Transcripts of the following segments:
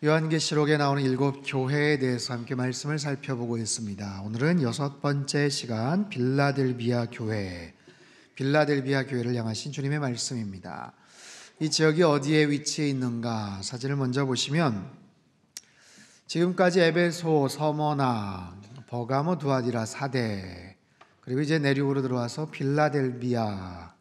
요한계시록에 나오는 7교회에 대해서 함께 말씀을 살펴보고 있습니다. 오늘은 6번째 시간 빌라델비아 교회를 향하신 주님의 말씀입니다. 이 지역이 어디에 위치해 있는가? 사진을 먼저 보시면 지금까지 에베소, 서머나, 버가모, 두아디라, 사대, 그리고 이제 내륙으로 들어와서 빌라델비아,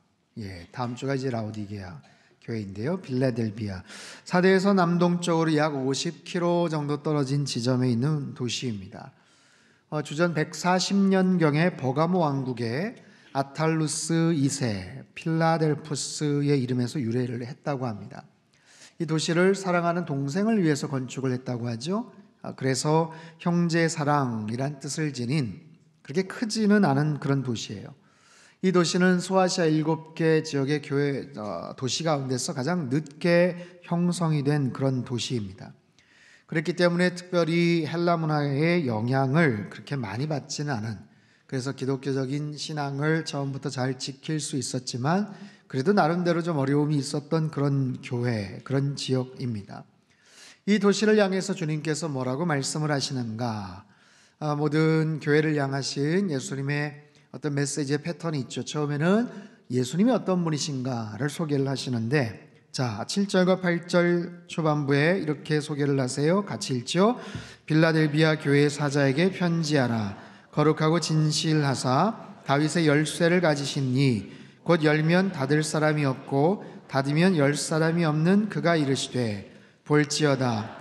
다음 주가 이제 라오디게아 교회인데요. 빌라델비아, 사대에서 남동쪽으로 약 50km 정도 떨어진 지점에 있는 도시입니다. 주전 140년경에 버가모 왕국의 아탈루스 2세 필라델푸스의 이름에서 유래를 했다고 합니다. 이 도시를 사랑하는 동생을 위해서 건축을 했다고 하죠. 그래서 형제 사랑이란 뜻을 지닌 그렇게 크지는 않은 그런 도시예요. 이 도시는 소아시아 7개 지역의 교회 도시 가운데서 가장 늦게 형성이 된 그런 도시입니다. 그렇기 때문에 특별히 헬라 문화의 영향을 그렇게 많이 받지는 않은, 그래서 기독교적인 신앙을 처음부터 잘 지킬 수 있었지만 그래도 나름대로 좀 어려움이 있었던 그런 교회, 그런 지역입니다. 이 도시를 향해서 주님께서 뭐라고 말씀을 하시는가? 모든 교회를 향하신 예수님의 어떤 메시지의 패턴이 있죠. 처음에는 예수님이 어떤 분이신가를 소개를 하시는데, 자, 7절과 8절 초반부에 이렇게 소개를 하세요. 같이 읽죠. 빌라델비아 교회 사자에게 편지하라. 거룩하고 진실하사 다윗의 열쇠를 가지신 이, 곧 열면 닫을 사람이 없고 닫으면 열 사람이 없는 그가 이르시되, 볼지어다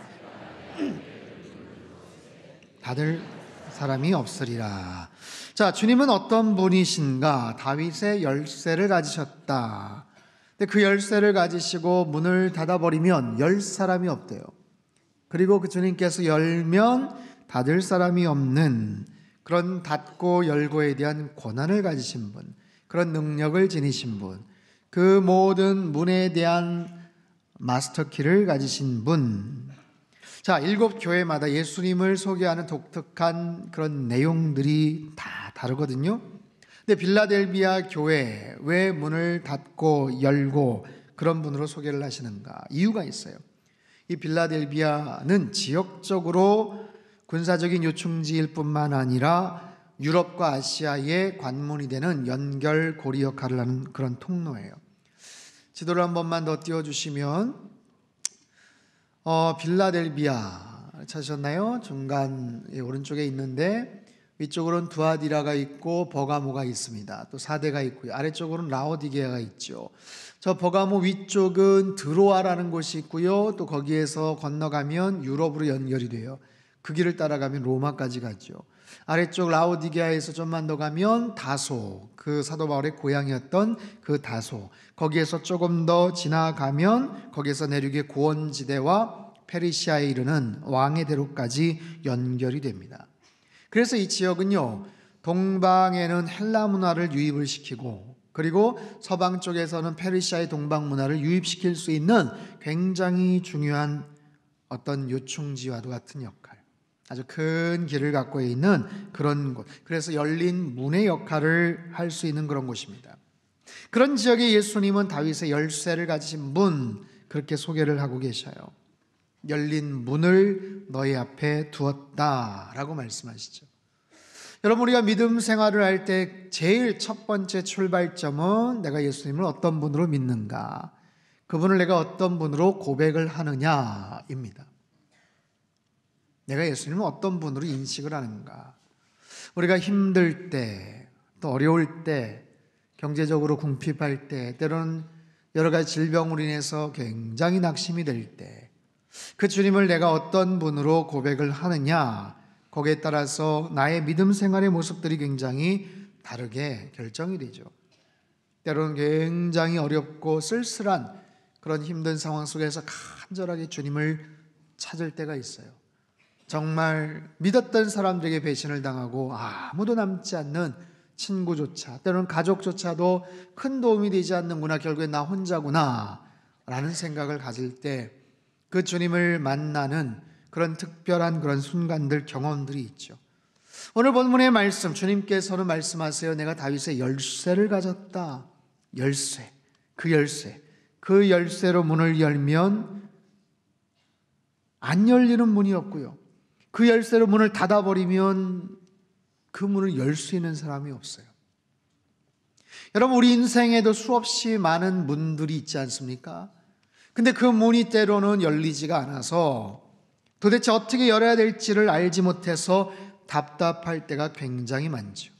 닫을 사람이 없으리라. 자, 주님은 어떤 분이신가? 다윗의 열쇠를 가지셨다. 근데 그 열쇠를 가지시고 문을 닫아버리면 열 사람이 없대요. 그리고 그 주님께서 열면 닫을 사람이 없는 그런 닫고 열고에 대한 권한을 가지신 분, 그런 능력을 지니신 분, 그 모든 문에 대한 마스터키를 가지신 분. 자, 7교회마다 예수님을 소개하는 독특한 그런 내용들이 다 다르거든요. 근데 빌라델비아 교회, 왜 문을 닫고 열고 그런 분으로 소개를 하시는가? 이유가 있어요. 이 빌라델비아는 지역적으로 군사적인 요충지일 뿐만 아니라 유럽과 아시아의 관문이 되는 연결고리 역할을 하는 그런 통로예요. 지도를 한 번만 더 띄워주시면 빌라델비아 찾으셨나요? 중간 오른쪽에 있는데 위쪽으로는 두아디라가 있고 버가모가 있습니다. 또 사대가 있고요. 아래쪽으로는 라오디게아가 있죠. 저 버가모 위쪽은 드로아라는 곳이 있고요. 또 거기에서 건너가면 유럽으로 연결이 돼요. 그 길을 따라가면 로마까지 가죠. 아래쪽 라오디게아에서 좀만 더 가면 다소, 그 사도 바울의 고향이었던 그 다소, 거기에서 조금 더 지나가면 거기에서 내륙의 고원지대와 페르시아에 이르는 왕의 대로까지 연결이 됩니다. 그래서 이 지역은요, 동방에는 헬라 문화를 유입을 시키고, 그리고 서방 쪽에서는 페르시아의 동방 문화를 유입시킬 수 있는 굉장히 중요한 어떤 요충지와도 같은 역할, 아주 큰 길을 갖고 있는 그런 곳, 그래서 열린 문의 역할을 할 수 있는 그런 곳입니다. 그런 지역에 예수님은 다윗의 열쇠를 가지신 분, 그렇게 소개를 하고 계셔요. 열린 문을 너희 앞에 두었다라고 말씀하시죠. 여러분, 우리가 믿음 생활을 할 때 제일 첫 번째 출발점은 내가 예수님을 어떤 분으로 믿는가, 그분을 내가 어떤 분으로 고백을 하느냐입니다. 내가 예수님을 어떤 분으로 인식을 하는가. 우리가 힘들 때, 또 어려울 때, 경제적으로 궁핍할 때, 때로는 여러 가지 질병으로 인해서 굉장히 낙심이 될 때, 그 주님을 내가 어떤 분으로 고백을 하느냐, 거기에 따라서 나의 믿음 생활의 모습들이 굉장히 다르게 결정이 되죠. 때로는 굉장히 어렵고 쓸쓸한 그런 힘든 상황 속에서 간절하게 주님을 찾을 때가 있어요. 정말 믿었던 사람들에게 배신을 당하고 아무도 남지 않는 친구조차, 때로는 가족조차도 큰 도움이 되지 않는구나, 결국엔 나 혼자구나 라는 생각을 가질 때 그 주님을 만나는 그런 특별한 그런 순간들, 경험들이 있죠. 오늘 본문의 말씀, 주님께서는 말씀하세요. 내가 다윗의 열쇠를 가졌다. 열쇠, 그 열쇠로 문을 열면 안 열리는 문이었고요. 그 열쇠로 문을 닫아버리면 그 문을 열 수 있는 사람이 없어요. 여러분, 우리 인생에도 수없이 많은 문들이 있지 않습니까? 근데 그 문이 때로는 열리지가 않아서 도대체 어떻게 열어야 될지를 알지 못해서 답답할 때가 굉장히 많죠.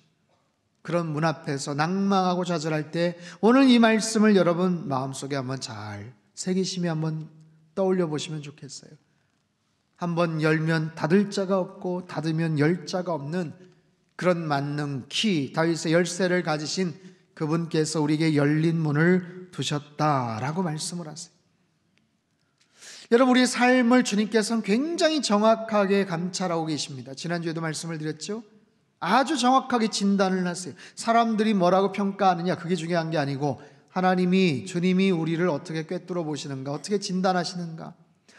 그런 문 앞에서 낭망하고 좌절할 때 오늘 이 말씀을 여러분 마음속에 한번 잘 새기시며 한번 떠올려 보시면 좋겠어요. 한번 열면 닫을 자가 없고 닫으면 열 자가 없는 그런 만능 키, 다윗의 열쇠를 가지신 그분께서 우리에게 열린 문을 두셨다라고 말씀을 하세요. 여러분, 우리 삶을 주님께서는 굉장히 정확하게 감찰하고 계십니다. 지난주에도 말씀을 드렸죠. 아주 정확하게 진단을 하세요. 사람들이 뭐라고 평가하느냐, 그게 중요한 게 아니고 하나님이, 주님이 우리를 어떻게 꿰뚫어 보시는가, 어떻게 진단하시는가.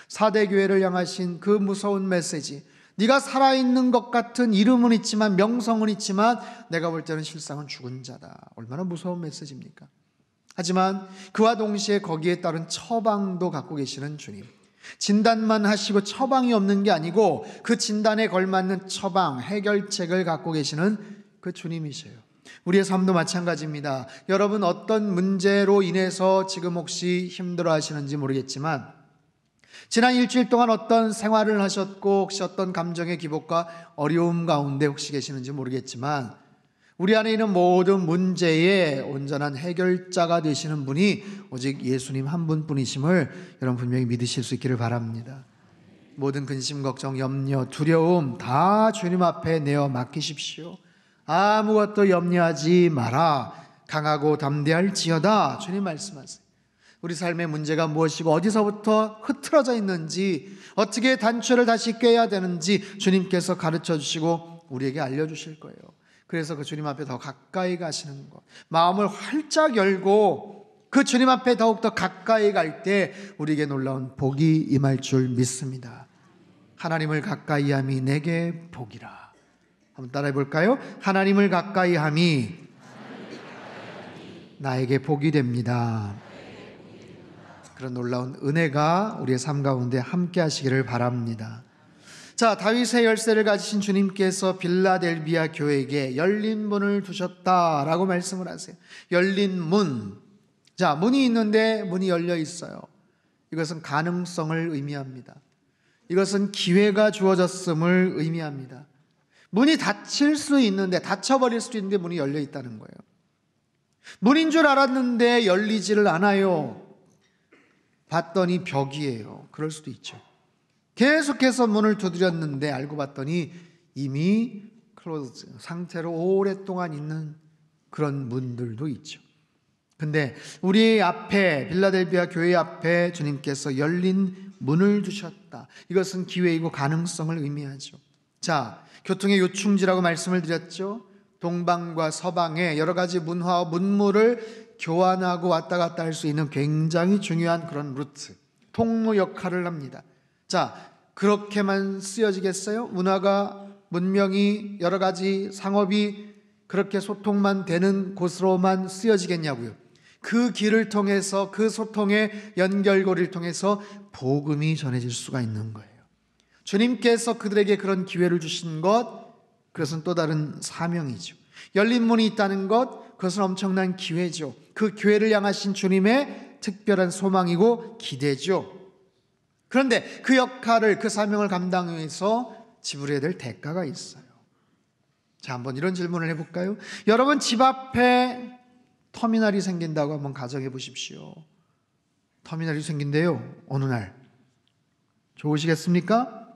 4대 교회를 향하신 그 무서운 메시지, 네가 살아있는 것 같은 이름은 있지만, 명성은 있지만 내가 볼 때는 실상은 죽은 자다. 얼마나 무서운 메시지입니까? 하지만 그와 동시에 거기에 따른 처방도 갖고 계시는 주님, 진단만 하시고 처방이 없는 게 아니고 그 진단에 걸맞는 처방, 해결책을 갖고 계시는 그 주님이세요. 우리의 삶도 마찬가지입니다. 여러분, 어떤 문제로 인해서 지금 혹시 힘들어 하시는지 모르겠지만, 지난 일주일 동안 어떤 생활을 하셨고 혹시 어떤 감정의 기복과 어려움 가운데 혹시 계시는지 모르겠지만, 우리 안에 있는 모든 문제의 온전한 해결자가 되시는 분이 오직 예수님 한 분뿐이심을 여러분 분명히 믿으실 수 있기를 바랍니다. 모든 근심, 걱정, 염려, 두려움 다 주님 앞에 내어 맡기십시오. 아무것도 염려하지 마라. 강하고 담대할지어다. 주님 말씀하세요. 우리 삶의 문제가 무엇이고 어디서부터 흐트러져 있는지, 어떻게 단추를 다시 꿰야 되는지 주님께서 가르쳐 주시고 우리에게 알려주실 거예요. 그래서 그 주님 앞에 더 가까이 가시는 것, 마음을 활짝 열고 그 주님 앞에 더욱더 가까이 갈 때 우리에게 놀라운 복이 임할 줄 믿습니다. 하나님을 가까이 함이 내게 복이라. 한번 따라해 볼까요? 하나님을 가까이 함이 나에게 복이 됩니다. 그런 놀라운 은혜가 우리의 삶 가운데 함께 하시기를 바랍니다. 자, 다윗의 열쇠를 가지신 주님께서 빌라델비아 교회에게 열린 문을 두셨다라고 말씀을 하세요. 열린 문. 자, 문이 있는데 문이 열려 있어요. 이것은 가능성을 의미합니다. 이것은 기회가 주어졌음을 의미합니다. 문이 닫힐 수 있는데, 닫혀버릴 수도 있는데 문이 열려 있다는 거예요. 문인 줄 알았는데 열리지를 않아요. 봤더니 벽이에요. 그럴 수도 있죠. 계속해서 문을 두드렸는데 알고 봤더니 이미 클로즈 상태로 오랫동안 있는 그런 문들도 있죠. 근데 우리 앞에, 빌라델비아 교회 앞에 주님께서 열린 문을 두셨다. 이것은 기회이고 가능성을 의미하죠. 자, 교통의 요충지라고 말씀을 드렸죠. 동방과 서방의 여러 가지 문화와 문물을 교환하고 왔다 갔다 할 수 있는 굉장히 중요한 그런 루트, 통로 역할을 합니다. 자, 그렇게만 쓰여지겠어요? 문화가, 문명이, 여러 가지 상업이 그렇게 소통만 되는 곳으로만 쓰여지겠냐고요. 그 길을 통해서, 그 소통의 연결고리를 통해서 복음이 전해질 수가 있는 거예요. 주님께서 그들에게 그런 기회를 주신 것, 그것은 또 다른 사명이죠. 열린 문이 있다는 것, 그것은 엄청난 기회죠. 그 기회를 향하신 주님의 특별한 소망이고 기대죠. 그런데 그 역할을, 그 사명을 감당하기 위해서 지불해야 될 대가가 있어요. 자, 한번 이런 질문을 해볼까요? 여러분, 집 앞에 터미널이 생긴다고 한번 가정해 보십시오. 터미널이 생긴대요. 어느 날. 좋으시겠습니까?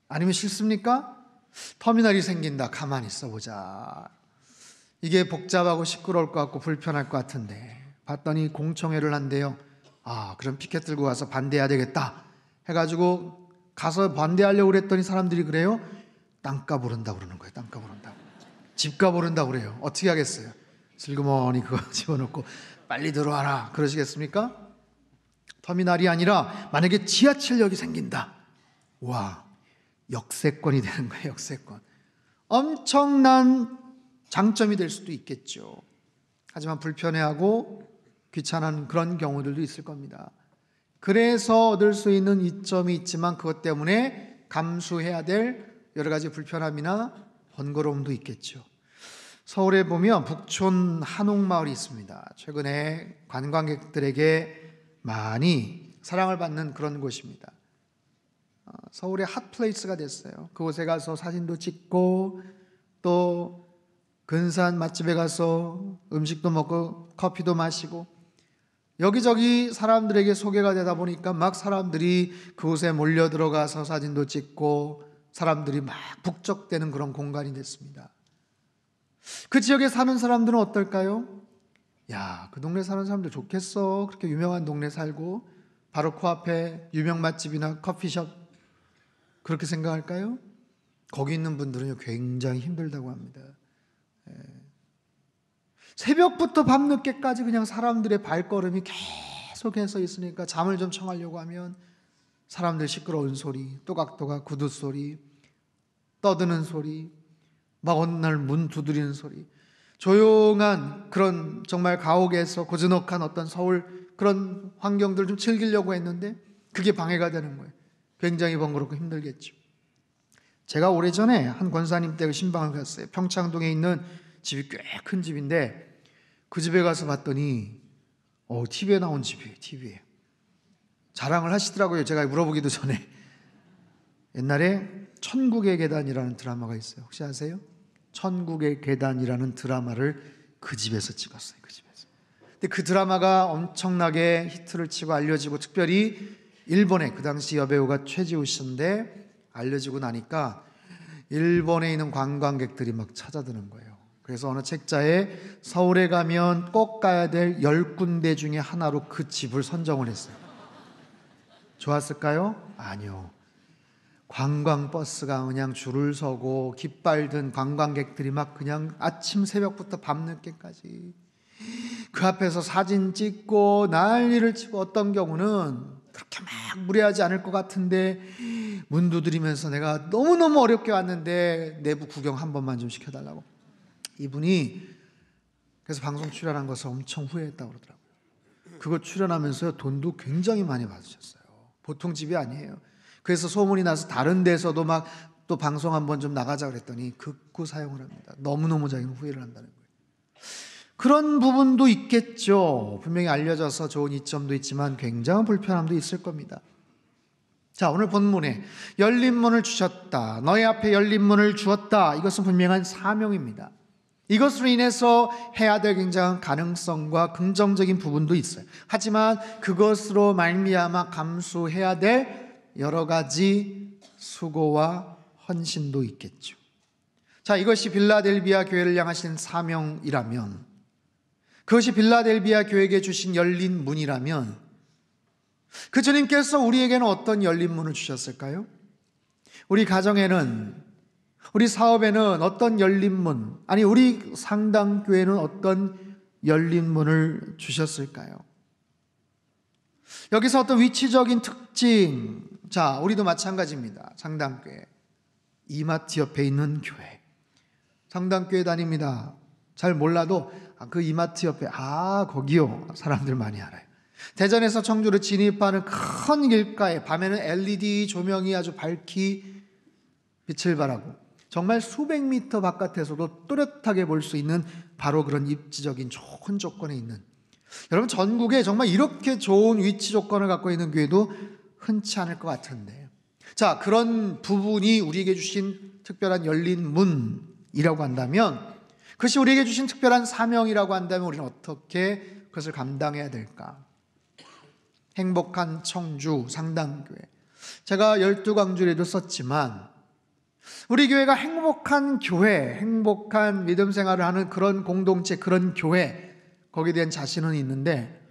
아니면 싫습니까? 터미널이 생긴다. 가만히 있어보자. 이게 복잡하고 시끄러울 것 같고 불편할 것 같은데, 봤더니 공청회를 한대요. 아, 그럼 피켓 들고 가서 반대해야 되겠다 해가지고 가서 반대하려고 그랬더니 사람들이 그래요. 땅값 오른다고 그러는 거예요. 땅값 오른다고. 집값 오른다고 그래요. 어떻게 하겠어요? 슬그머니 그거 집어넣고 빨리 들어와라 그러시겠습니까? 터미널이 아니라 만약에 지하철역이 생긴다. 와, 역세권이 되는 거예요. 역세권. 엄청난 장점이 될 수도 있겠죠. 하지만 불편해하고 귀찮은 그런 경우들도 있을 겁니다. 그래서 얻을 수 있는 이점이 있지만 그것 때문에 감수해야 될 여러 가지 불편함이나 번거로움도 있겠죠. 서울에 보면 북촌 한옥마을이 있습니다. 최근에 관광객들에게 많이 사랑을 받는 그런 곳입니다. 서울의 핫플레이스가 됐어요. 그곳에 가서 사진도 찍고 또 근사한 맛집에 가서 음식도 먹고 커피도 마시고 여기저기 사람들에게 소개가 되다 보니까 막 사람들이 그곳에 몰려 들어가서 사진도 찍고 사람들이 막 북적대는 그런 공간이 됐습니다. 그 지역에 사는 사람들은 어떨까요? 야, 그 동네 사는 사람들 좋겠어. 그렇게 유명한 동네 살고 바로 코앞에 유명 맛집이나 커피숍 그렇게 생각할까요? 거기 있는 분들은 굉장히 힘들다고 합니다. 새벽부터 밤늦게까지 그냥 사람들의 발걸음이 계속해서 있으니까 잠을 좀 청하려고 하면 사람들 시끄러운 소리, 또각또각 구두 소리, 떠드는 소리, 막 어느 날 문 두드리는 소리, 조용한 그런 정말 가옥에서 고즈넉한 어떤 서울 그런 환경들을 좀 즐기려고 했는데 그게 방해가 되는 거예요. 굉장히 번거롭고 힘들겠죠. 제가 오래전에 한 권사님 댁 신방을 갔어요. 평창동에 있는 집이 꽤 큰 집인데 그 집에 가서 봤더니 TV에 나온 집이에요. TV에 자랑을 하시더라고요. 제가 물어보기도 전에. 옛날에 천국의 계단이라는 드라마가 있어요. 혹시 아세요? 천국의 계단이라는 드라마를 그 집에서 찍었어요. 그 집에서. 근데 그 드라마가 엄청나게 히트를 치고 알려지고 특별히 일본에 그 당시 여배우가 최지우 씨인데 알려지고 나니까 일본에 있는 관광객들이 막 찾아드는 거예요. 그래서 어느 책자에 서울에 가면 꼭 가야 될 10군데 중에 하나로 그 집을 선정을 했어요. 좋았을까요? 아니요. 관광버스가 그냥 줄을 서고 깃발 든 관광객들이 막 그냥 아침 새벽부터 밤늦게까지 그 앞에서 사진 찍고 난리를 치고 어떤 경우는 그렇게 막 무례하지 않을 것 같은데 문 두드리면서 내가 너무너무 어렵게 왔는데 내부 구경 한 번만 좀 시켜달라고. 이분이 그래서 방송 출연한 것을 엄청 후회했다고 그러더라고요. 그거 출연하면서 돈도 굉장히 많이 받으셨어요. 보통 집이 아니에요. 그래서 소문이 나서 다른 데서도 막 또 방송 한번 좀 나가자 그랬더니 극구 사용을 합니다. 너무너무 자기는 후회를 한다는 거예요. 그런 부분도 있겠죠. 분명히 알려져서 좋은 이점도 있지만 굉장한 불편함도 있을 겁니다. 자, 오늘 본문에 열린 문을 주셨다. 너희 앞에 열린 문을 주었다. 이것은 분명한 사명입니다. 이것으로 인해서 해야 될 굉장한 가능성과 긍정적인 부분도 있어요. 하지만 그것으로 말미암아 감수해야 될 여러 가지 수고와 헌신도 있겠죠. 자, 이것이 빌라델비아 교회를 향하신 사명이라면, 그것이 빌라델비아 교회에게 주신 열린 문이라면 그 주님께서 우리에게는 어떤 열린 문을 주셨을까요? 우리 가정에는, 우리 사업에는 어떤 열린 문, 아니 우리 상당교회는 어떤 열린 문을 주셨을까요? 여기서 어떤 위치적인 특징, 자, 우리도 마찬가지입니다. 상당교회 이마트 옆에 있는 교회, 상당교회 다닙니다. 잘 몰라도 그 이마트 옆에 거기요, 사람들 많이 알아요. 대전에서 청주로 진입하는 큰 길가에 밤에는 LED 조명이 아주 밝히 빛을 발하고 정말 수백 미터 바깥에서도 또렷하게 볼 수 있는 바로 그런 입지적인 좋은 조건에 있는, 여러분 전국에 정말 이렇게 좋은 위치 조건을 갖고 있는 교회도 흔치 않을 것 같은데, 자, 그런 부분이 우리에게 주신 특별한 열린 문이라고 한다면, 그것이 우리에게 주신 특별한 사명이라고 한다면 우리는 어떻게 그것을 감당해야 될까? 행복한 청주 상당교회, 제가 12강주에도 썼지만 우리 교회가 행복한 교회, 행복한 믿음 생활을 하는 그런 공동체, 그런 교회, 거기에 대한 자신은 있는데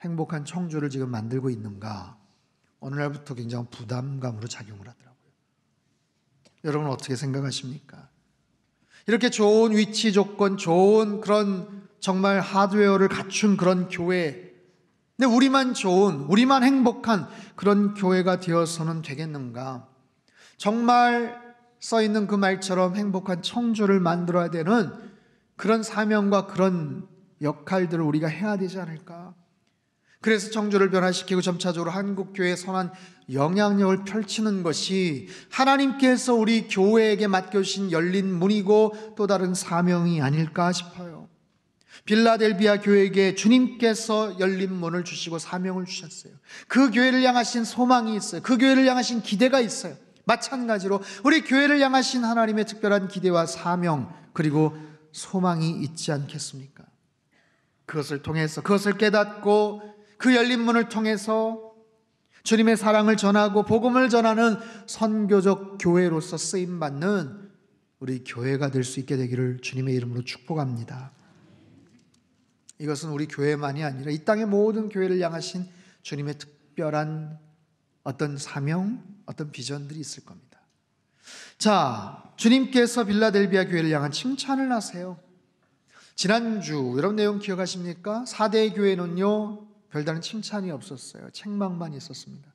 행복한 청주를 지금 만들고 있는가? 어느 날부터 굉장히 부담감으로 작용을 하더라고요. 여러분은 어떻게 생각하십니까? 이렇게 좋은 위치 조건, 좋은 그런 정말 하드웨어를 갖춘 그런 교회, 근데 우리만 좋은, 우리만 행복한 그런 교회가 되어서는 되겠는가? 정말 써있는 그 말처럼 행복한 청주를 만들어야 되는 그런 사명과 그런 역할들을 우리가 해야 되지 않을까? 그래서 청조를 변화시키고 점차적으로 한국교회의 선한 영향력을 펼치는 것이 하나님께서 우리 교회에게 맡겨주신 열린 문이고 또 다른 사명이 아닐까 싶어요. 빌라델비아 교회에게 주님께서 열린 문을 주시고 사명을 주셨어요. 그 교회를 향하신 소망이 있어요. 그 교회를 향하신 기대가 있어요. 마찬가지로 우리 교회를 향하신 하나님의 특별한 기대와 사명 그리고 소망이 있지 않겠습니까? 그것을 통해서, 그것을 깨닫고 그 열린 문을 통해서 주님의 사랑을 전하고 복음을 전하는 선교적 교회로서 쓰임받는 우리 교회가 될 수 있게 되기를 주님의 이름으로 축복합니다. 이것은 우리 교회만이 아니라 이 땅의 모든 교회를 향하신 주님의 특별한 어떤 사명, 어떤 비전들이 있을 겁니다. 자, 주님께서 빌라델비아 교회를 향한 칭찬을 하세요. 지난주 여러분 내용 기억하십니까? 4대 교회는요 별다른 칭찬이 없었어요. 책망만 있었습니다.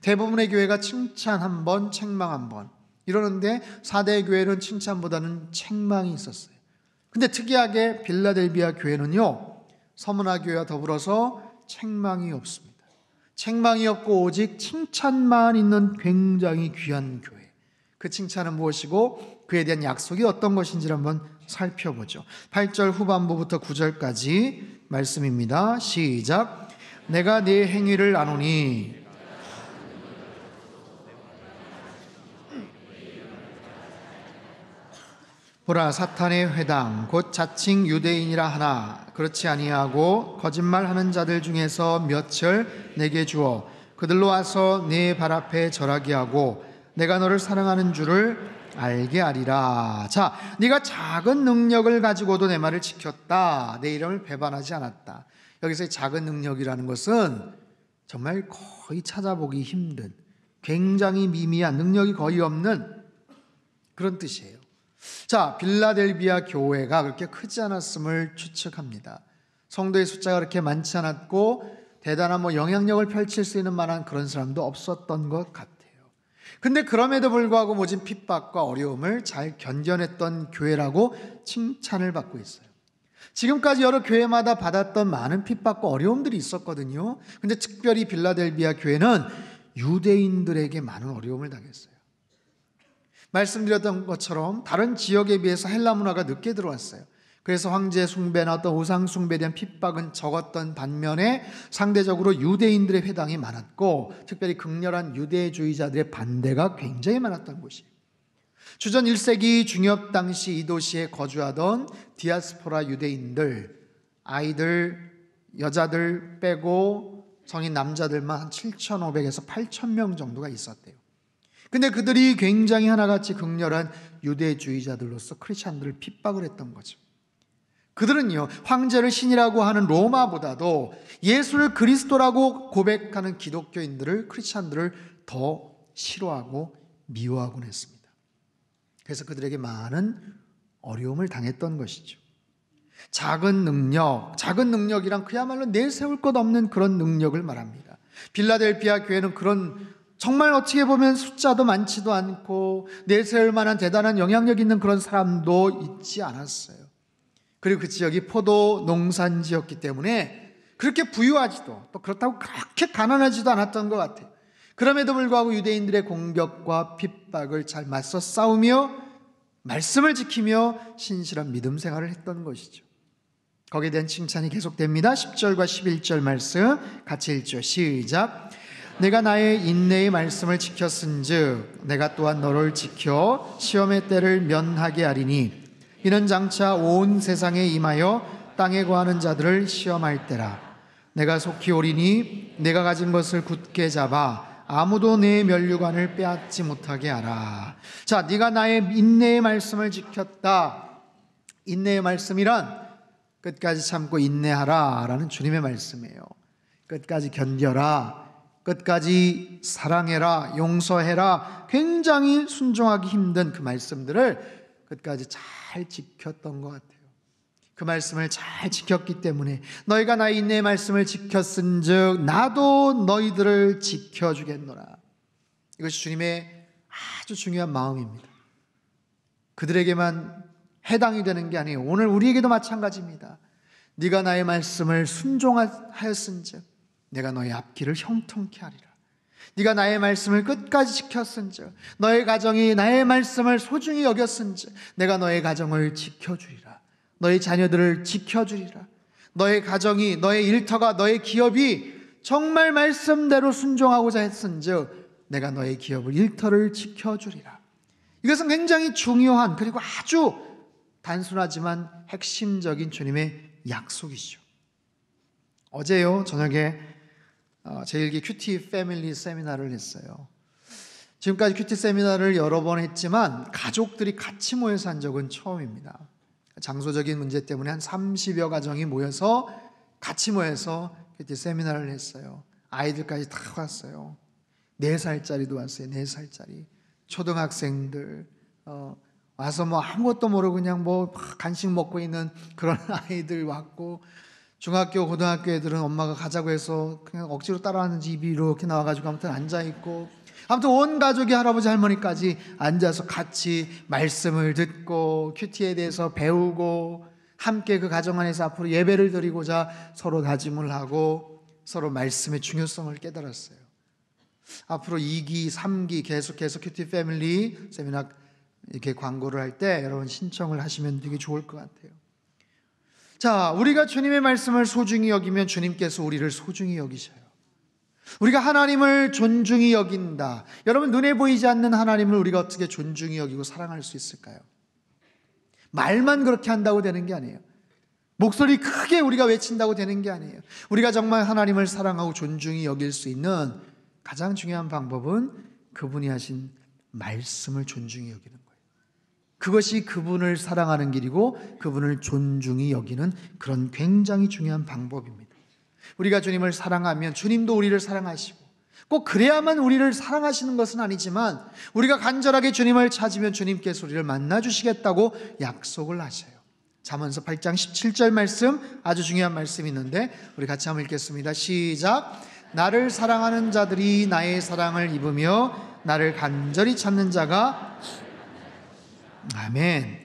대부분의 교회가 칭찬 한 번, 책망 한 번 이러는데 4대 교회는 칭찬보다는 책망이 있었어요. 근데 특이하게 빌라델비아 교회는요 서문화 교회와 더불어서 책망이 없습니다. 책망이 없고 오직 칭찬만 있는 굉장히 귀한 교회. 그 칭찬은 무엇이고 그에 대한 약속이 어떤 것인지를 한번 살펴보죠. 8절 후반부부터 9절까지 말씀입니다. 시작. 내가 네 행위를 아노니 보라 사탄의 회당 곧 자칭 유대인이라 하나 그렇지 아니하고 거짓말하는 자들 중에서 몇을 내게 주어 그들로 와서 네 발 앞에 절하게 하고 내가 너를 사랑하는 줄을 알게 하리라. 자, 네가 작은 능력을 가지고도 내 말을 지켰다. 내 이름을 배반하지 않았다. 여기서의 작은 능력이라는 것은 정말 거의 찾아보기 힘든 굉장히 미미한 능력이 거의 없는 그런 뜻이에요. 자, 빌라델비아 교회가 그렇게 크지 않았음을 추측합니다. 성도의 숫자가 그렇게 많지 않았고 대단한 영향력을 펼칠 수 있는 만한 그런 사람도 없었던 것 같아요. 근데 그럼에도 불구하고 모진 핍박과 어려움을 잘 견뎌냈던 교회라고 칭찬을 받고 있어요. 지금까지 여러 교회마다 받았던 많은 핍박과 어려움들이 있었거든요. 근데 특별히 빌라델비아 교회는 유대인들에게 많은 어려움을 당했어요. 말씀드렸던 것처럼 다른 지역에 비해서 헬라 문화가 늦게 들어왔어요. 그래서 황제 숭배나 어떤 우상 숭배에 대한 핍박은 적었던 반면에 상대적으로 유대인들의 회당이 많았고 특별히 극렬한 유대주의자들의 반대가 굉장히 많았던 곳이에요. 주전 1세기 중엽 당시 이 도시에 거주하던 디아스포라 유대인들, 아이들, 여자들 빼고 성인 남자들만 한 7,500에서 8,000명 정도가 있었대요. 근데 그들이 굉장히 하나같이 극렬한 유대주의자들로서 크리스찬들을 핍박을 했던 거죠. 그들은요 황제를 신이라고 하는 로마보다도 예수를 그리스도라고 고백하는 기독교인들을 크리스찬들을 더 싫어하고 미워하곤 했습니다. 그래서 그들에게 많은 어려움을 당했던 것이죠. 작은 능력이란 그야말로 내세울 것 없는 그런 능력을 말합니다. 빌라델비아 교회는 그런 정말 어떻게 보면 숫자도 많지도 않고 내세울 만한 대단한 영향력 있는 그런 사람도 있지 않았어요. 그리고 그 지역이 포도 농산지였기 때문에 그렇게 부유하지도 또 그렇다고 그렇게 가난하지도 않았던 것 같아요. 그럼에도 불구하고 유대인들의 공격과 핍박을 잘 맞서 싸우며 말씀을 지키며 신실한 믿음 생활을 했던 것이죠. 거기에 대한 칭찬이 계속됩니다. 10절과 11절 말씀 같이 읽죠. 시작. 내가 나의 인내의 말씀을 지켰은즉 내가 또한 너를 지켜 시험의 때를 면하게 하리니 이는 장차 온 세상에 임하여 땅에 거하는 자들을 시험할 때라. 내가 속히 오리니 내가 가진 것을 굳게 잡아 아무도 내 면류관을 빼앗지 못하게 하라. 자, 네가 나의 인내의 말씀을 지켰다. 인내의 말씀이란 끝까지 참고 인내하라 라는 주님의 말씀이에요. 끝까지 견뎌라, 끝까지 사랑해라, 용서해라, 굉장히 순종하기 힘든 그 말씀들을 끝까지 잘 지켰던 것 같아요. 그 말씀을 잘 지켰기 때문에 너희가 나의 인내의 말씀을 지켰은즉 나도 너희들을 지켜주겠노라. 이것이 주님의 아주 중요한 마음입니다. 그들에게만 해당이 되는 게 아니에요. 오늘 우리에게도 마찬가지입니다. 네가 나의 말씀을 순종하였은즉 내가 너의 앞길을 형통케 하리라. 네가 나의 말씀을 끝까지 지켰은즉, 너의 가정이 나의 말씀을 소중히 여겼은즉 내가 너의 가정을 지켜주리라. 너의 자녀들을 지켜주리라. 너의 가정이, 너의 일터가, 너의 기업이 정말 말씀대로 순종하고자 했은즉 내가 너의 기업을, 일터를 지켜주리라. 이것은 굉장히 중요한, 그리고 아주 단순하지만 핵심적인 주님의 약속이죠. 어제요 저녁에 제1기 큐티 패밀리 세미나를 했어요. 지금까지 큐티 세미나를 여러 번 했지만 가족들이 같이 모여서 한 적은 처음입니다. 장소적인 문제 때문에 한 30여 가정이 모여서 같이 모여서 큐티 세미나를 했어요. 아이들까지 다 왔어요. 4살짜리도 왔어요. 4살짜리 초등학생들 와서 뭐 아무것도 모르고 그냥 뭐 간식 먹고 있는 그런 아이들 왔고, 중학교 고등학교 애들은 엄마가 가자고 해서 그냥 억지로 따라하는지 입이 이렇게 나와가지고 아무튼 앉아있고, 아무튼 온 가족이 할아버지 할머니까지 앉아서 같이 말씀을 듣고 큐티에 대해서 배우고, 함께 그 가정 안에서 앞으로 예배를 드리고자 서로 다짐을 하고 서로 말씀의 중요성을 깨달았어요. 앞으로 2기, 3기 계속해서 큐티 패밀리 세미나 이렇게 광고를 할 때 여러분 신청을 하시면 되게 좋을 것 같아요. 자, 우리가 주님의 말씀을 소중히 여기면 주님께서 우리를 소중히 여기셔요. 우리가 하나님을 존중히 여긴다. 여러분, 눈에 보이지 않는 하나님을 우리가 어떻게 존중히 여기고 사랑할 수 있을까요? 말만 그렇게 한다고 되는 게 아니에요. 목소리 크게 우리가 외친다고 되는 게 아니에요. 우리가 정말 하나님을 사랑하고 존중히 여길 수 있는 가장 중요한 방법은 그분이 하신 말씀을 존중히 여기는 거예요. 그것이 그분을 사랑하는 길이고 그분을 존중히 여기는 그런 굉장히 중요한 방법입니다. 우리가 주님을 사랑하면 주님도 우리를 사랑하시고, 꼭 그래야만 우리를 사랑하시는 것은 아니지만 우리가 간절하게 주님을 찾으면 주님께서 우리를 만나주시겠다고 약속을 하셔요. 잠언서 8장 17절 말씀, 아주 중요한 말씀이 있는데 우리 같이 한번 읽겠습니다. 시작. 나를 사랑하는 자들이 나의 사랑을 입으며 나를 간절히 찾는 자가, 아멘.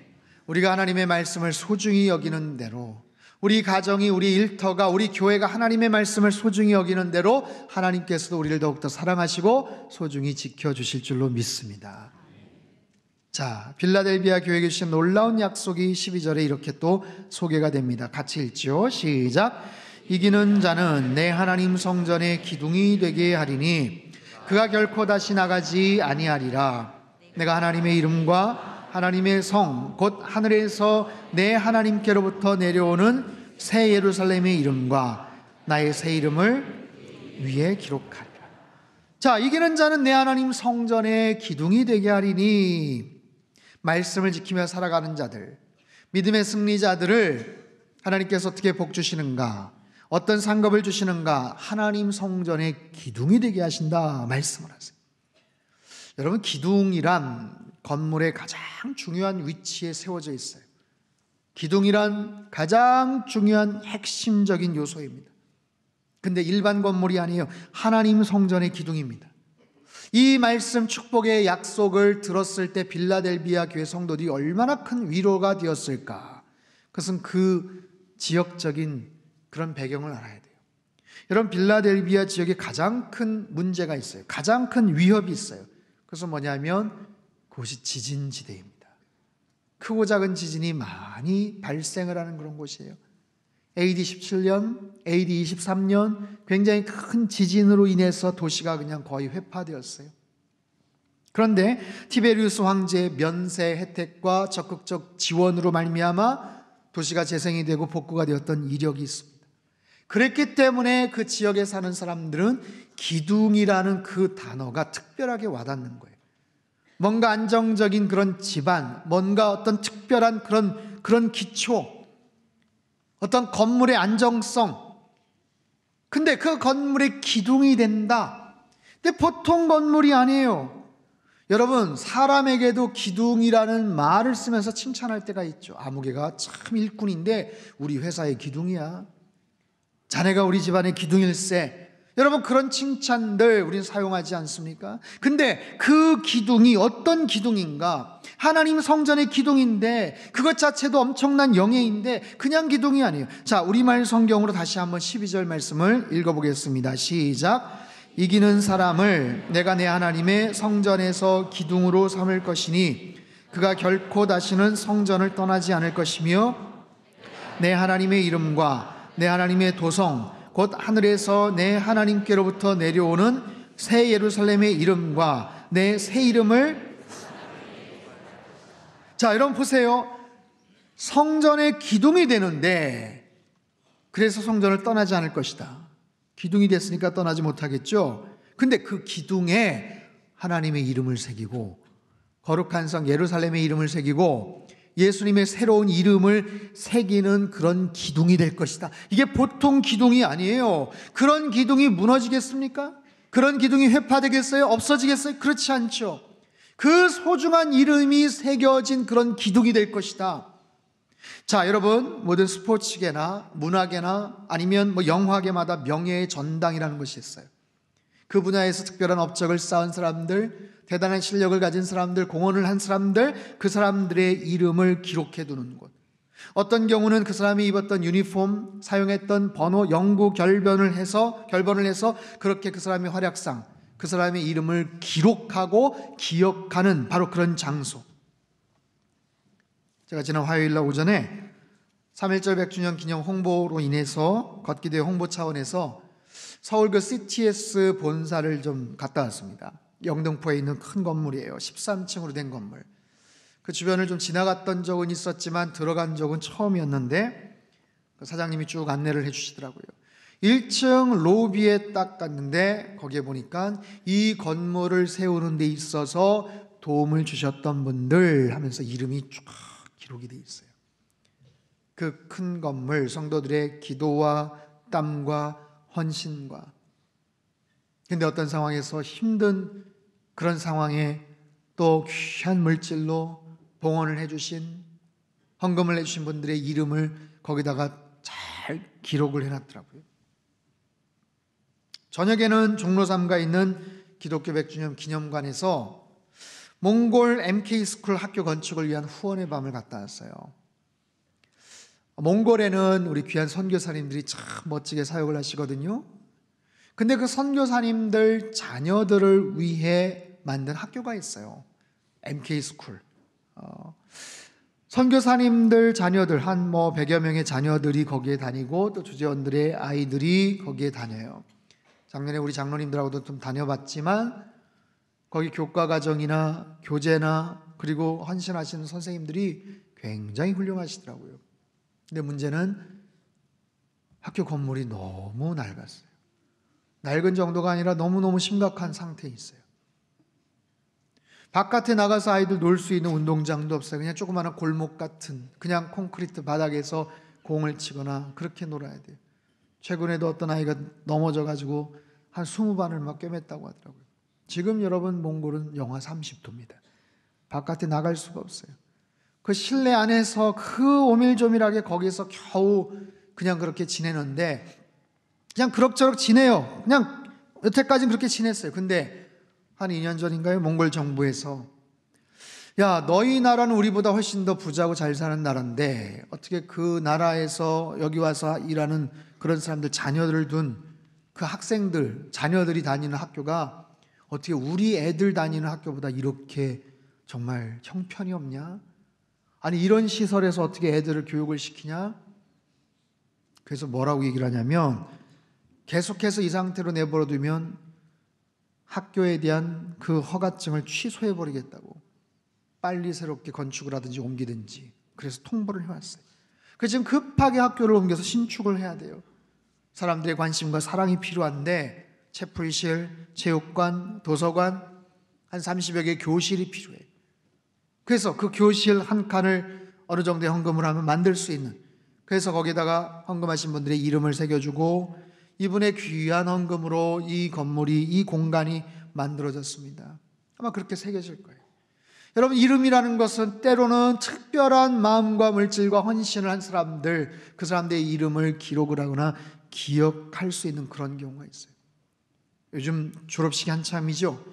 우리가 하나님의 말씀을 소중히 여기는 대로, 우리 가정이, 우리 일터가, 우리 교회가 하나님의 말씀을 소중히 여기는 대로 하나님께서도 우리를 더욱더 사랑하시고 소중히 지켜주실 줄로 믿습니다. 자, 빌라델비아 교회에 주신 놀라운 약속이 12절에 이렇게 또 소개가 됩니다. 같이 읽죠. 시작. 이기는 자는 내 하나님 성전의 기둥이 되게 하리니 그가 결코 다시 나가지 아니하리라. 내가 하나님의 이름과 하나님의 성 곧 하늘에서 내 하나님께로부터 내려오는 새 예루살렘의 이름과 나의 새 이름을 위에 기록하리라. 자, 이기는 자는 내 하나님 성전의 기둥이 되게 하리니, 말씀을 지키며 살아가는 자들, 믿음의 승리자들을 하나님께서 어떻게 복 주시는가, 어떤 상급을 주시는가, 하나님 성전의 기둥이 되게 하신다 말씀을 하세요. 여러분, 기둥이란 건물의 가장 중요한 위치에 세워져 있어요. 기둥이란 가장 중요한 핵심적인 요소입니다. 근데 일반 건물이 아니에요. 하나님 성전의 기둥입니다. 이 말씀 축복의 약속을 들었을 때 빌라델비아 교회 성도들이 얼마나 큰 위로가 되었을까. 그것은 그 지역적인 그런 배경을 알아야 돼요. 여러분, 빌라델비아 지역에 가장 큰 문제가 있어요. 가장 큰 위협이 있어요. 그것은 뭐냐면 그곳이 지진지대입니다. 크고 작은 지진이 많이 발생을 하는 그런 곳이에요. AD 17년, AD 23년 굉장히 큰 지진으로 인해서 도시가 그냥 거의 회파되었어요. 그런데 티베리우스 황제의 면세 혜택과 적극적 지원으로 말미암아 도시가 재생이 되고 복구가 되었던 이력이 있습니다. 그랬기 때문에 그 지역에 사는 사람들은 기둥이라는 그 단어가 특별하게 와닿는 거예요. 뭔가 안정적인 그런 집안, 뭔가 어떤 특별한 그런 기초, 어떤 건물의 안정성. 근데 그 건물의 기둥이 된다. 근데 보통 건물이 아니에요. 여러분, 사람에게도 기둥이라는 말을 쓰면서 칭찬할 때가 있죠. 아무개가 참 일꾼인데 우리 회사의 기둥이야. 자네가 우리 집안의 기둥일세. 여러분, 그런 칭찬들 우리는 사용하지 않습니까? 근데 그 기둥이 어떤 기둥인가? 하나님 성전의 기둥인데 그것 자체도 엄청난 영예인데 그냥 기둥이 아니에요. 자, 우리말 성경으로 다시 한번 12절 말씀을 읽어보겠습니다. 시작. 이기는 사람을 내가 내 하나님의 성전에서 기둥으로 삼을 것이니 그가 결코 다시는 성전을 떠나지 않을 것이며 내 하나님의 이름과 내 하나님의 도성 곧 하늘에서 내 하나님께로부터 내려오는 새 예루살렘의 이름과 내 새 이름을. 자, 여러분 보세요. 성전의 기둥이 되는데 그래서 성전을 떠나지 않을 것이다. 기둥이 됐으니까 떠나지 못하겠죠. 근데 그 기둥에 하나님의 이름을 새기고 거룩한 성 예루살렘의 이름을 새기고 예수님의 새로운 이름을 새기는 그런 기둥이 될 것이다. 이게 보통 기둥이 아니에요. 그런 기둥이 무너지겠습니까? 그런 기둥이 회파되겠어요? 없어지겠어요? 그렇지 않죠. 그 소중한 이름이 새겨진 그런 기둥이 될 것이다. 자, 여러분, 모든 스포츠계나 문화계나 아니면 영화계마다 명예의 전당이라는 것이 있어요. 그 분야에서 특별한 업적을 쌓은 사람들, 대단한 실력을 가진 사람들, 공헌을 한 사람들, 그 사람들의 이름을 기록해 두는 곳. 어떤 경우는 그 사람이 입었던 유니폼, 사용했던 번호, 영구 결번을 해서 그렇게 그 사람의 활약상, 그 사람의 이름을 기록하고 기억하는 바로 그런 장소. 제가 지난 화요일 날 오전에 3.1절 100주년 기념 홍보로 인해서 걷기대회 홍보 차원에서 서울 그 CTS 본사를 좀 갔다 왔습니다. 영등포에 있는 큰 건물이에요. 13층으로 된 건물. 그 주변을 좀 지나갔던 적은 있었지만 들어간 적은 처음이었는데 그 사장님이 쭉 안내를 해주시더라고요. 1층 로비에 딱 갔는데 거기에 보니까 이 건물을 세우는 데 있어서 도움을 주셨던 분들 하면서 이름이 쫙 기록이 돼 있어요. 그 큰 건물, 성도들의 기도와 땀과 헌신과. 근데 어떤 상황에서 힘든 그런 상황에 또 귀한 물질로 봉헌을 해주신, 헌금을 해주신 분들의 이름을 거기다가 잘 기록을 해놨더라고요. 저녁에는 종로 3가에 있는 기독교 100주년 기념관에서 몽골 MK스쿨 학교 건축을 위한 후원의 밤을 갔다 왔어요. 몽골에는 우리 귀한 선교사님들이 참 멋지게 사역을 하시거든요. 근데 그 선교사님들 자녀들을 위해 만든 학교가 있어요. MK스쿨. 선교사님들 자녀들 한 100여 명의 자녀들이 거기에 다니고 또 주재원들의 아이들이 거기에 다녀요. 작년에 우리 장로님들하고도 좀 다녀봤지만 거기 교과과정이나 교재나 그리고 헌신하시는 선생님들이 굉장히 훌륭하시더라고요. 근데 문제는 학교 건물이 너무 낡았어요. 낡은 정도가 아니라 너무너무 심각한 상태에 있어요. 바깥에 나가서 아이들 놀 수 있는 운동장도 없어요. 그냥 조그마한 골목 같은 그냥 콘크리트 바닥에서 공을 치거나 그렇게 놀아야 돼요. 최근에도 어떤 아이가 넘어져가지고 한 20반을 막 꿰맸다고 하더라고요. 지금 여러분 몽골은 영하 30도입니다. 바깥에 나갈 수가 없어요. 그 실내 안에서 그 오밀조밀하게 거기서 겨우 그냥 그렇게 지내는데 그냥 그럭저럭 지내요. 그냥 여태까지는 그렇게 지냈어요. 근데 한 2년 전인가요? 몽골 정부에서 야, 너희 나라는 우리보다 훨씬 더 부자고 잘 사는 나라인데 어떻게 그 나라에서 여기 와서 일하는 그런 사람들 자녀들을 둔 그 학생들, 자녀들이 다니는 학교가 어떻게 우리 애들 다니는 학교보다 이렇게 정말 형편이 없냐? 아니 이런 시설에서 어떻게 애들을 교육을 시키냐? 그래서 뭐라고 얘기를 하냐면 계속해서 이 상태로 내버려두면 학교에 대한 그 허가증을 취소해버리겠다고 빨리 새롭게 건축을 하든지 옮기든지 그래서 통보를 해왔어요. 그래서 지금 급하게 학교를 옮겨서 신축을 해야 돼요. 사람들의 관심과 사랑이 필요한데 채플실, 체육관, 도서관 한 30여 개의 교실이 필요해요. 그래서 그 교실 한 칸을 어느 정도의 헌금을 하면 만들 수 있는, 그래서 거기다가 헌금하신 분들의 이름을 새겨주고 이분의 귀한 헌금으로 이 건물이, 이 공간이 만들어졌습니다. 아마 그렇게 새겨질 거예요. 여러분, 이름이라는 것은 때로는 특별한 마음과 물질과 헌신을 한 사람들, 그 사람들의 이름을 기록을 하거나 기억할 수 있는 그런 경우가 있어요. 요즘 졸업식이 한참이죠.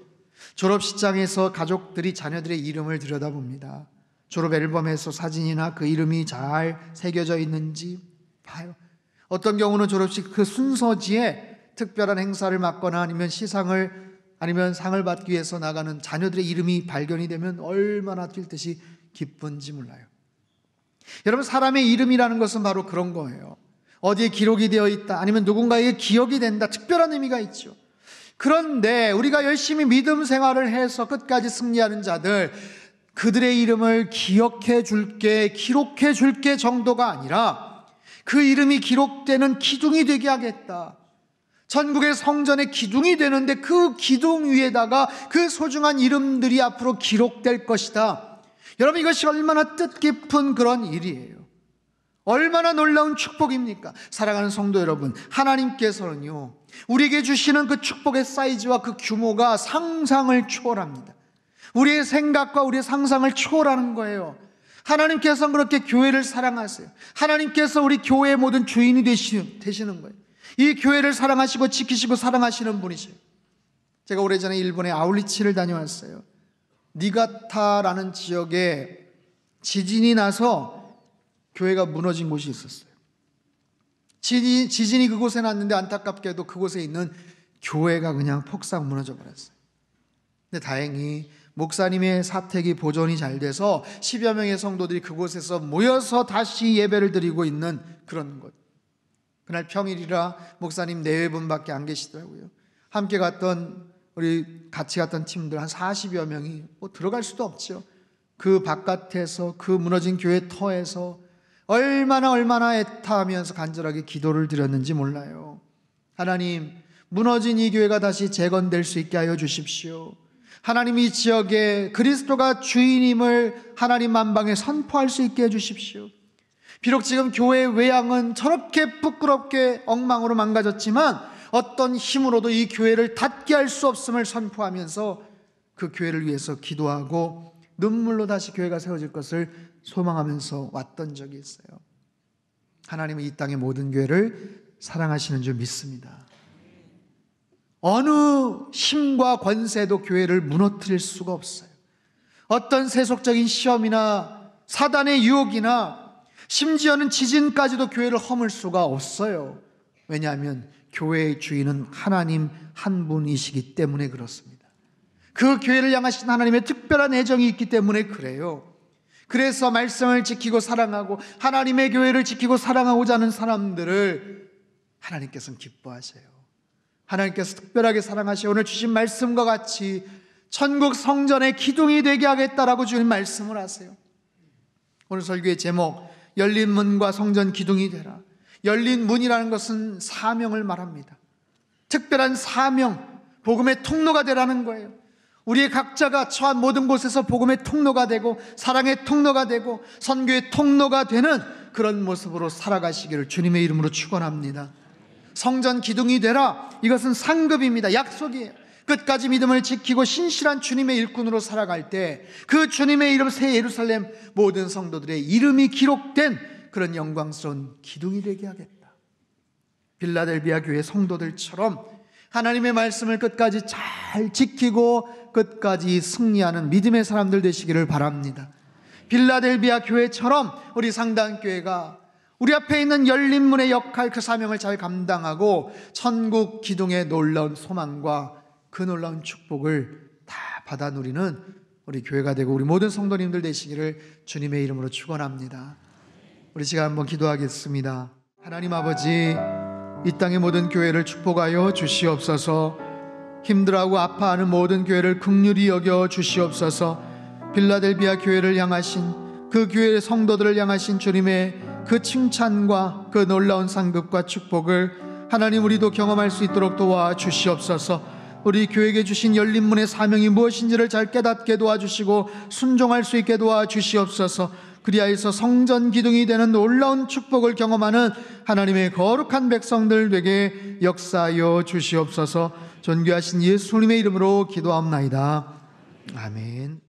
졸업식장에서 가족들이 자녀들의 이름을 들여다봅니다. 졸업 앨범에서 사진이나 그 이름이 잘 새겨져 있는지 봐요. 어떤 경우는 졸업식 그 순서지에 특별한 행사를 맡거나 아니면 아니면 상을 받기 위해서 나가는 자녀들의 이름이 발견이 되면 얼마나 뛸 듯이 기쁜지 몰라요. 여러분, 사람의 이름이라는 것은 바로 그런 거예요. 어디에 기록이 되어 있다, 아니면 누군가에게 기억이 된다, 특별한 의미가 있죠. 그런데 우리가 열심히 믿음 생활을 해서 끝까지 승리하는 자들, 그들의 이름을 기억해 줄게, 기록해 줄게 정도가 아니라 그 이름이 기록되는 기둥이 되게 하겠다. 전국의 성전의 기둥이 되는데 그 기둥 위에다가 그 소중한 이름들이 앞으로 기록될 것이다. 여러분, 이것이 얼마나 뜻깊은 그런 일이에요. 얼마나 놀라운 축복입니까? 사랑하는 성도 여러분, 하나님께서는요, 우리에게 주시는 그 축복의 사이즈와 그 규모가 상상을 초월합니다. 우리의 생각과 우리의 상상을 초월하는 거예요. 하나님께서는 그렇게 교회를 사랑하세요. 하나님께서 우리 교회의 모든 주인이 되시는 거예요. 이 교회를 사랑하시고 지키시고 사랑하시는 분이세요. 제가 오래전에 일본의 아울리치를 다녀왔어요. 니가타라는 지역에 지진이 나서 교회가 무너진 곳이 있었어요. 지진이 그곳에 났는데 안타깝게도 그곳에 있는 교회가 그냥 폭삭 무너져 버렸어요. 근데 다행히 목사님의 사택이 보존이 잘 돼서 10여 명의 성도들이 그곳에서 모여서 다시 예배를 드리고 있는 그런 곳. 그날 평일이라 목사님 4분밖에 안 계시더라고요. 함께 같이 갔던 팀들 한 40여 명이 들어갈 수도 없죠. 그 바깥에서, 그 무너진 교회 터에서 얼마나 애타하면서 간절하게 기도를 드렸는지 몰라요. 하나님, 무너진 이 교회가 다시 재건될 수 있게 하여 주십시오. 하나님, 이 지역에 그리스도가 주인임을 하나님 만방에 선포할 수 있게 해주십시오. 비록 지금 교회의 외양은 저렇게 부끄럽게 엉망으로 망가졌지만 어떤 힘으로도 이 교회를 닫게 할 수 없음을 선포하면서 그 교회를 위해서 기도하고 눈물로 다시 교회가 세워질 것을 소망하면서 왔던 적이 있어요. 하나님은 이 땅의 모든 교회를 사랑하시는 줄 믿습니다. 어느 힘과 권세도 교회를 무너뜨릴 수가 없어요. 어떤 세속적인 시험이나 사단의 유혹이나 심지어는 지진까지도 교회를 허물 수가 없어요. 왜냐하면 교회의 주인은 하나님 한 분이시기 때문에 그렇습니다. 그 교회를 향하신 하나님의 특별한 애정이 있기 때문에 그래요. 그래서 말씀을 지키고 사랑하고 하나님의 교회를 지키고 사랑하고자 하는 사람들을 하나님께서는 기뻐하세요. 하나님께서 특별하게 사랑하시고 오늘 주신 말씀과 같이 천국 성전의 기둥이 되게 하겠다라고 주님 말씀을 하세요. 오늘 설교의 제목, 열린 문과 성전 기둥이 되라. 열린 문이라는 것은 사명을 말합니다. 특별한 사명, 복음의 통로가 되라는 거예요. 우리 각자가 처한 모든 곳에서 복음의 통로가 되고 사랑의 통로가 되고 선교의 통로가 되는 그런 모습으로 살아가시기를 주님의 이름으로 축원합니다. 성전 기둥이 되라. 이것은 상급입니다. 약속이에요. 끝까지 믿음을 지키고 신실한 주님의 일꾼으로 살아갈 때 그 주님의 이름 새 예루살렘 모든 성도들의 이름이 기록된 그런 영광스러운 기둥이 되게 하겠다. 빌라델비아 교회 성도들처럼 하나님의 말씀을 끝까지 잘 지키고 끝까지 승리하는 믿음의 사람들 되시기를 바랍니다. 빌라델비아 교회처럼 우리 상당교회가 우리 앞에 있는 열린 문의 역할, 그 사명을 잘 감당하고 천국 기둥의 놀라운 소망과 그 놀라운 축복을 다 받아 누리는 우리 교회가 되고 우리 모든 성도님들 되시기를 주님의 이름으로 축원합니다. 우리 시간 한번 기도하겠습니다. 하나님 아버지, 이 땅의 모든 교회를 축복하여 주시옵소서. 힘들어하고 아파하는 모든 교회를 긍휼히 여겨 주시옵소서. 빌라델비아 교회를 향하신 그 교회의 성도들을 향하신 주님의 그 칭찬과 그 놀라운 상급과 축복을 하나님 우리도 경험할 수 있도록 도와주시옵소서. 우리 교회에게 주신 열린 문의 사명이 무엇인지를 잘 깨닫게 도와주시고 순종할 수 있게 도와주시옵소서. 그리하여서 성전 기둥이 되는 놀라운 축복을 경험하는 하나님의 거룩한 백성들 되게 역사하여 주시옵소서. 존귀하신 예수님의 이름으로 기도합나이다. 아멘.